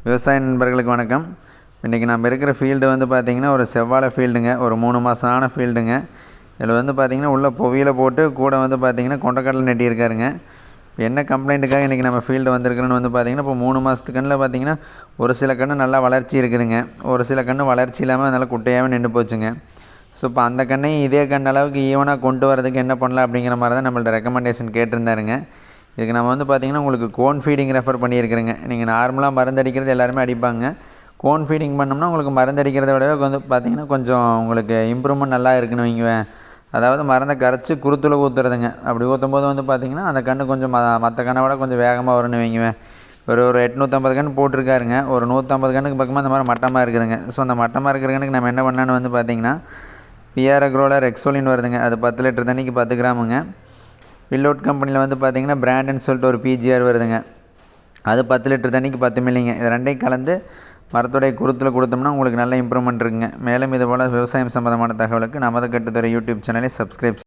விவசாய நண்பர்களுக்கு வணக்கம். இன்றைக்கி நம்ம இருக்கிற ஃபீல்டு வந்து பார்த்திங்கன்னா ஒரு செவ்வாழை ஃபீல்டுங்க. ஒரு 3 மாதம் ஆன ஃபீல்டுங்க. இதில் வந்து பார்த்திங்கன்னா உள்ள புவியில் போட்டு கூட வந்து பார்த்திங்கன்னா கொண்டக்கடலை நட்டியிருக்காருங்க. இப்போ என்ன கம்ப்ளைண்ட்டுக்காக இன்றைக்கி நம்ம ஃபீல்டு வந்திருக்கிறோன்னு வந்து பார்த்திங்கன்னா, இப்போ 3 மாதத்து கன்றில் பார்த்திங்கன்னா ஒரு சில கன்று நல்லா வளர்ச்சி இருக்குதுங்க. ஒரு சில கன்று வளர்ச்சி இல்லாமல் நல்லா குட்டையாகவே நின்று போச்சுங்க. ஸோ இப்போ அந்த கண்ணையும் இதே கன்று அளவுக்கு ஈவனாக கொண்டு வரதுக்கு என்ன பண்ணலாம் அப்படிங்கிற மாதிரி தான் நம்மள்ட்ட ரெக்கமெண்டேஷன் கேட்டிருந்தாருங்க. இதுக்கு நம்ம வந்து பார்த்திங்கன்னா உங்களுக்கு கோன் ஃபீடிங் ரெஃபர் பண்ணியிருக்கிறேங்க. நீங்கள் நார்மலாக மருந்து அடிக்கிறது எல்லாருமே அடிப்பாங்க. கோன் ஃபீடிங் பண்ணோம்னா உங்களுக்கு மருந்து அடிக்கிறத விட வந்து பார்த்திங்கன்னா கொஞ்சம் உங்களுக்கு இம்ப்ரூவ்மெண்ட் நல்லா இருக்குன்னு வைங்குவேன். அதாவது மருந்தை கரைச்சி குருத்தில் ஊற்றுறதுங்க. அப்படி ஊற்றும்போது வந்து பார்த்திங்கன்னா அந்த கன்று கொஞ்சம் மற்ற கன்றை விட கொஞ்சம் வேகமாக வரும்னு வைங்குவேன். ஒரு 850 கன்று போட்டிருக்காருங்க. ஒரு 150 கன்றுக்கு பக்கமாக அந்த மாதிரி மட்டமாக இருக்குதுங்க. ஸோ அந்த மட்டமாக இருக்கிற கன்றுக்கு நம்ம என்ன பண்ணலான்னு வந்து பார்த்திங்கன்னா, பிஆர் அக்ரோவில் ரெக்ஸோலின் வருதுங்க. அது 10 லிட்டர் தண்ணிக்கு 10 கிராமுங்க. வில்லவுட் கம்பெனியில் வந்து பார்த்திங்கன்னா பிராண்டுன்னு சொல்லிட்டு ஒரு பிஜிஆர் வருதுங்க. அது 10 லிட்டர் தண்ணிக்கு 10 மில்லிங்க. இது ரெண்டையும் கலந்து மரத்துடைய குருத்தில் கொடுத்தோம்னா உங்களுக்கு நல்ல இம்ப்ரூவ்மெண்ட் இருக்குங்க. மேலும் இதுபோல் விவசாயம் சம்மந்தமான தகவலுக்கு நமது கட்டுத்தொரு யூடியூப் சேனலை சப்ஸ்கிரைப்